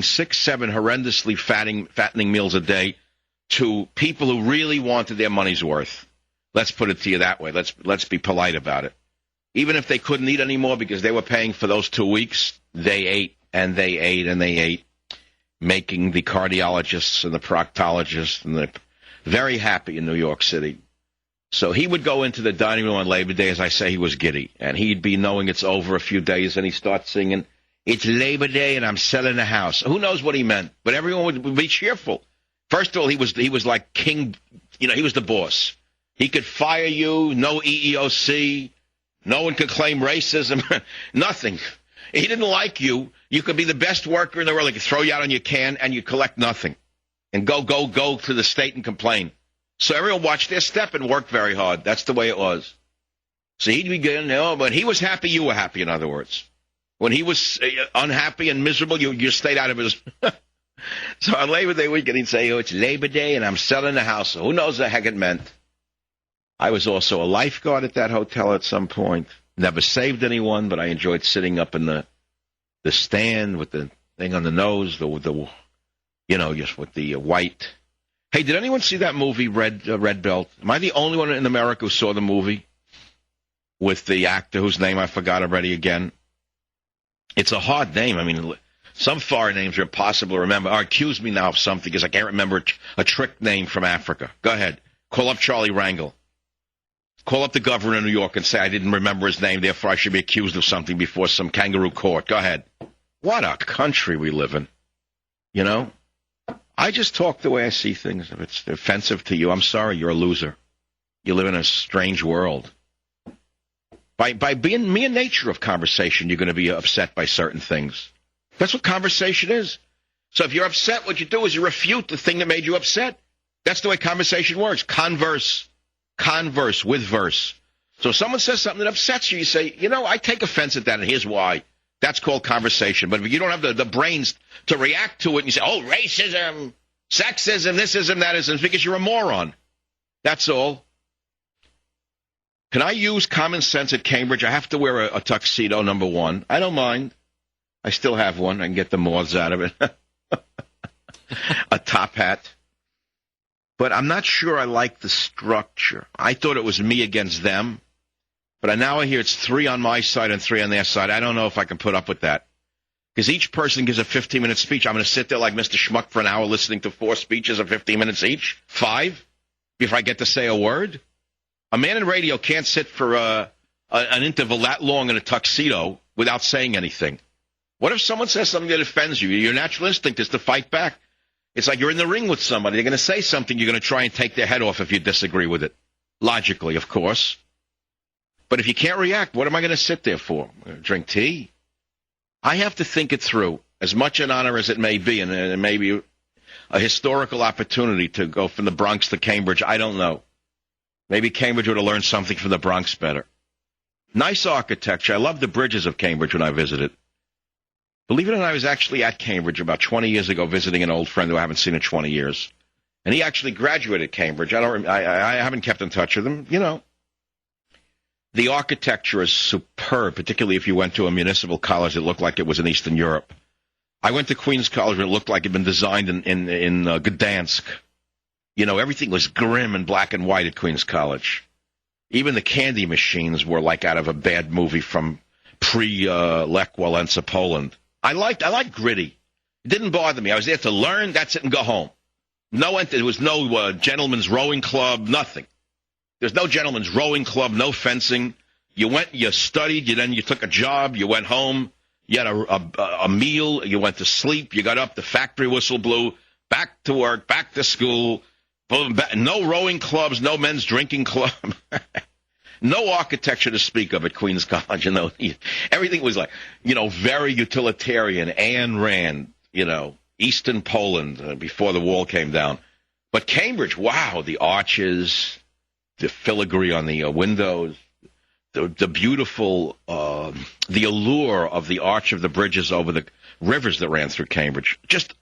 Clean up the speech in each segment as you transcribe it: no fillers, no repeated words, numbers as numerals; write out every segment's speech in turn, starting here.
6, 7 horrendously fattening meals a day to people who really wanted their money's worth. Let's put it to you that way. Let's be polite about it. Even if they couldn't eat anymore because they were paying for those 2 weeks, they ate and they ate and they ate, making the cardiologists and the proctologists and the very happy in New York City. So he would go into the dining room on Labor Day, as I say, he was giddy. And he'd be knowing it's over a few days, and he'd start singing, "It's Labor Day and I'm selling the house." Who knows what he meant? But everyone would be cheerful. First of all, he was like king. He was the boss. He could fire you, no EEOC. No one could claim racism. Nothing. He didn't like you. You could be the best worker in the world. He could throw you out on your can and you collect nothing. And go to the state and complain. So everyone watched their step and worked very hard. That's the way it was. So he'd begin, but he was happy, you were happy, in other words. When he was unhappy and miserable, you stayed out of his... So on Labor Day weekend, he'd say, "It's Labor Day and I'm selling the house." So who knows the heck it meant? I was also a lifeguard at that hotel at some point. Never saved anyone, but I enjoyed sitting up in the stand with the thing on the nose, just with the white. Hey, did anyone see that movie, Red Belt? Am I the only one in America who saw the movie with the actor whose name I forgot already again? It's a hard name. I mean, some foreign names are impossible to remember. Or accuse me now of something because I can't remember a trick name from Africa. Go ahead. Call up Charlie Rangel. Call up the governor of New York and say I didn't remember his name, therefore I should be accused of something before some kangaroo court. Go ahead. What a country we live in. I just talk the way I see things. If it's offensive to you, I'm sorry, you're a loser. You live in a strange world. By being mere nature of conversation, you're going to be upset by certain things. That's what conversation is. So if you're upset, what you do is you refute the thing that made you upset. That's the way conversation works. Converse with verse. So if someone says something that upsets you, you say, I take offense at that, and here's why. That's called conversation. But if you don't have the brains to react to it, and you say, oh, racism, sexism, thisism, thatism, it's because you're a moron. That's all. Can I use common sense at Cambridge? I have to wear a tuxedo, number one. I don't mind. I still have one. I can get the moths out of it. A top hat. But I'm not sure I like the structure. I thought it was me against them. But now I hear it's 3 on my side and 3 on their side. I don't know if I can put up with that. Because each person gives a 15-minute speech. I'm going to sit there like Mr. Schmuck for an hour listening to 4 speeches of 15 minutes each. 5? Before I get to say a word? A man in radio can't sit for an interval that long in a tuxedo without saying anything. What if someone says something that offends you? Your natural instinct is to fight back. It's like you're in the ring with somebody. They're going to say something. You're going to try and take their head off if you disagree with it. Logically, of course. But if you can't react, what am I going to sit there for? Drink tea? I have to think it through, as much an honor as it may be, and it may be a historical opportunity to go from the Bronx to Cambridge. I don't know. Maybe Cambridge would have learned something from the Bronx better. Nice architecture. I love the bridges of Cambridge when I visited. Believe it or not, I was actually at Cambridge about 20 years ago visiting an old friend who I haven't seen in 20 years. And he actually graduated Cambridge. I haven't kept in touch with him. The architecture is superb, particularly if you went to a municipal college that looked like it was in Eastern Europe. I went to Queens College and it looked like it had been designed in Gdansk. Everything was grim and black and white at Queens College. Even the candy machines were like out of a bad movie from pre-Lech Walesa, Poland. I liked gritty. It didn't bother me. I was there to learn, that's it, and go home. There was no gentleman's rowing club, nothing. There's no gentleman's rowing club, no fencing. You went, you studied, then you took a job, you went home, you had a meal, you went to sleep, you got up, the factory whistle blew, back to work, back to school. No rowing clubs, no men's drinking club. No architecture to speak of at Queens College. Everything was like, very utilitarian. Ayn Rand, Eastern Poland before the wall came down. But Cambridge, wow, the arches, the filigree on the windows, the beautiful, the allure of the arch of the bridges over the rivers that ran through Cambridge. Just,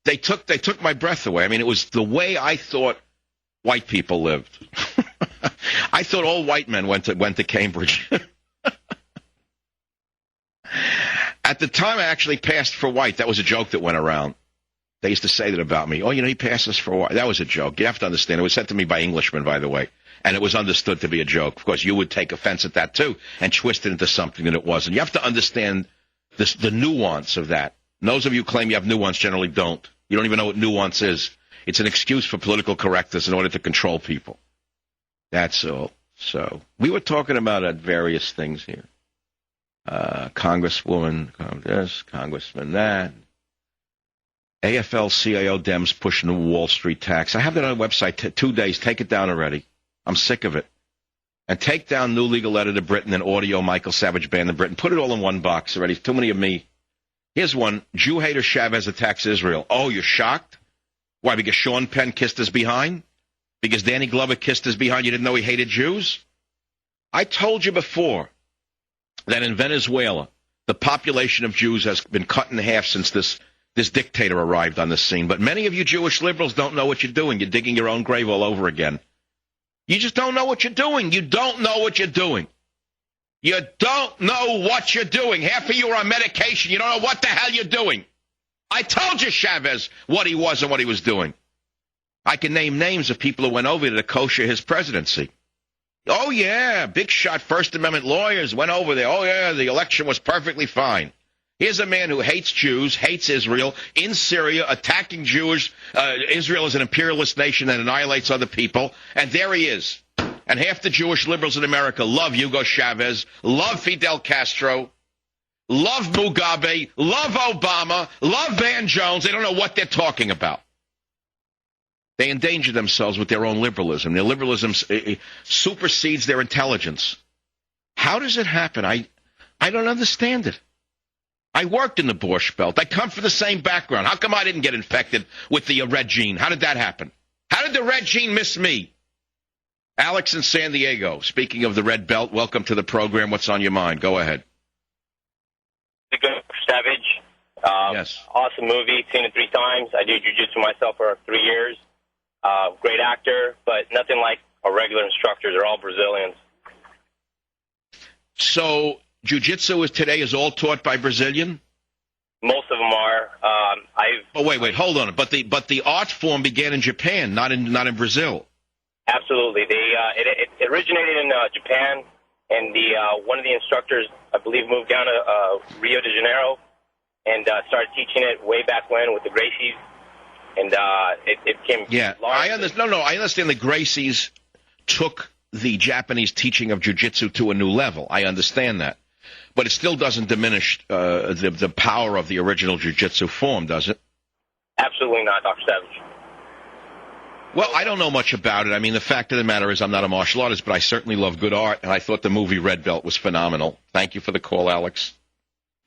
they took my breath away. I mean, it was the way I thought white people lived. I thought all white men went to Cambridge. At the time, I actually passed for white. That was a joke that went around. They used to say that about me. Oh, he passes for white. That was a joke. You have to understand. It was said to me by Englishmen, by the way. And it was understood to be a joke. Of course, you would take offense at that, too, and twist it into something that it wasn't. You have to understand the nuance of that. And those of you who claim you have nuance generally don't. You don't even know what nuance is. It's an excuse for political correctness in order to control people. That's all. So we were talking about various things here. Congresswoman this, Congressman that. AFL-CIO Dems pushing the Wall Street tax. I have that on the website 2 days. Take it down already. I'm sick of it. And take down New Legal Editor Britain and Audio Michael Savage Banned in Britain. Put it all in one box already. Too many of me. Here's one. Jew hater Chavez attacks Israel. Oh, you're shocked? Why, because Sean Penn kissed his behind? Because Danny Glover kissed his behind? You didn't know he hated Jews? I told you before that in Venezuela, the population of Jews has been cut in half since this dictator arrived on the scene. But many of you Jewish liberals don't know what you're doing. You're digging your own grave all over again. You just don't know what you're doing. You don't know what you're doing. You don't know what you're doing. Half of you are on medication. You don't know what the hell you're doing. I told you, Chavez, what he was and what he was doing. I can name names of people who went over there to kosher his presidency. Oh, yeah, big shot First Amendment lawyers went over there. Oh, yeah, the election was perfectly fine. Here's a man who hates Jews, hates Israel, in Syria, attacking Jews. Israel is an imperialist nation that annihilates other people. And there he is. And half the Jewish liberals in America love Hugo Chavez, love Fidel Castro, love Mugabe, love Obama, love Van Jones. They don't know what they're talking about. They endanger themselves with their own liberalism. Their liberalism supersedes their intelligence. How does it happen? I don't understand it. I worked in the Borscht Belt. I come from the same background. How come I didn't get infected with the red gene? How did that happen? How did the red gene miss me? Alex in San Diego, speaking of the red belt, welcome to the program. What's on your mind? Go ahead. Savage. Yes. Awesome movie. Seen it 3 times. I do jiu-jitsu myself for 3 years. Great actor, but nothing like our regular instructors. They're all Brazilians. So jiu-jitsu today is all taught by Brazilian? Most of them are. Oh, wait, hold on. But the art form began in Japan, not in Brazil. Absolutely. It originated in Japan, and one of the instructors, I believe, moved down to Rio de Janeiro and started teaching it way back when with the Gracies, and it came. Yeah, I understand. No, I understand the Gracies took the Japanese teaching of jiu-jitsu to a new level. I understand that, but it still doesn't diminish the power of the original jiu-jitsu form, does it? Absolutely not, Dr. Savage. Well, I don't know much about it. I mean, the fact of the matter is I'm not a martial artist, but I certainly love good art, and I thought the movie Red Belt was phenomenal. Thank you for the call, Alex.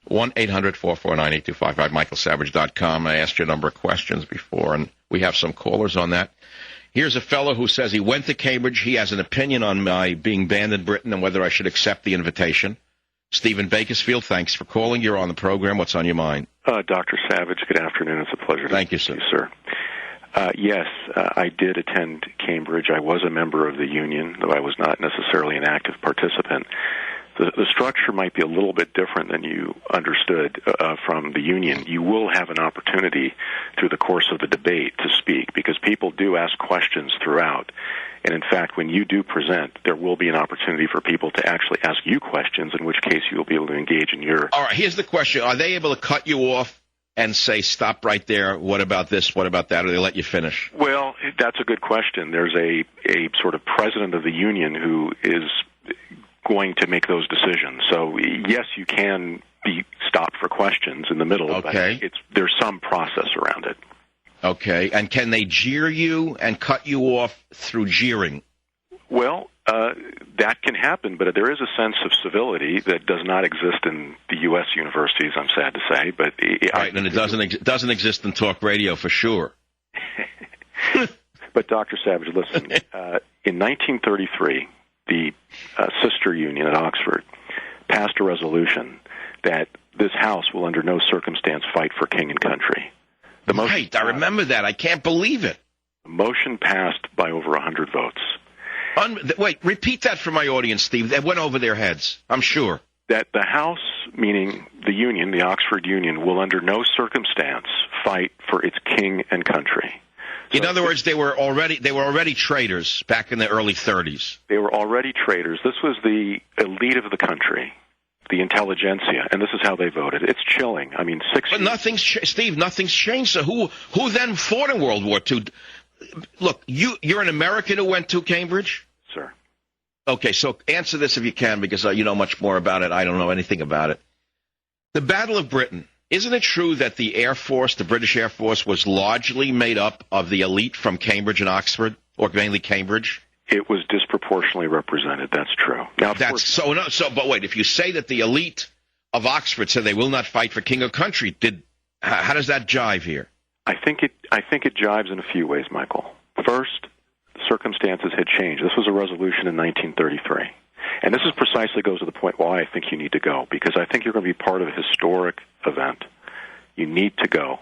1-800-449-8255, michaelsavage.com. I asked you a number of questions before, and we have some callers on that. Here's a fellow who says he went to Cambridge. He has an opinion on my being banned in Britain and whether I should accept the invitation. Stephen Bakersfield, thanks for calling. You're on the program. What's on your mind? Dr. Savage, good afternoon. It's a pleasure Thank to you, sir. meet you, sir. Yes, I did attend Cambridge. I was a member of the union, though I was not necessarily an active participant. The structure might be a little bit different than you understood from the union. You will have an opportunity through the course of the debate to speak, because people do ask questions throughout. And in fact, when you do present, there will be an opportunity for people to actually ask you questions, in which case you'll be able to engage in your... All right, here's the question. Are they able to cut you off and say, stop right there, what about this, what about that, or they let you finish? Well, that's a good question. There's a sort of president of the union who is going to make those decisions. So, yes, you can be stopped for questions in the middle, okay. But there's some process around it. Okay, and can they jeer you and cut you off through jeering? Well, that can happen, but there is a sense of civility that does not exist in the U.S. universities, I'm sad to say. But right, and it doesn't exist in talk radio for sure. But, Dr. Savage, listen, in 1933, the sister union at Oxford passed a resolution that this House will under no circumstance fight for king and country. Right, I remember that. I can't believe it. The motion passed by over 100 votes. Wait, repeat that for my audience, Steve. That went over their heads, I'm sure. that the House, meaning the Union, the Oxford Union, will under no circumstance fight for its king and country. In other words, they were already traitors back in the early 30s. They were already traitors. This was the elite of the country, the intelligentsia, and this is how they voted. It's chilling. I mean, But nothing's changed. So who then fought in World War II? Look, you're an American who went to Cambridge? Sir. Okay, so answer this if you can, because you know much more about it. I don't know anything about it. The Battle of Britain. Isn't it true that the Air Force, the British Air Force, was largely made up of the elite from Cambridge and Oxford, or mainly Cambridge? It was disproportionately represented. That's true. Now, but wait, if you say that the elite of Oxford said they will not fight for king or country, how does that jive here? I think it jives in a few ways, Michael. First, circumstances had changed. This was a resolution in 1933. And this is precisely goes to the point why I think you need to go, because I think you're going to be part of a historic event. You need to go.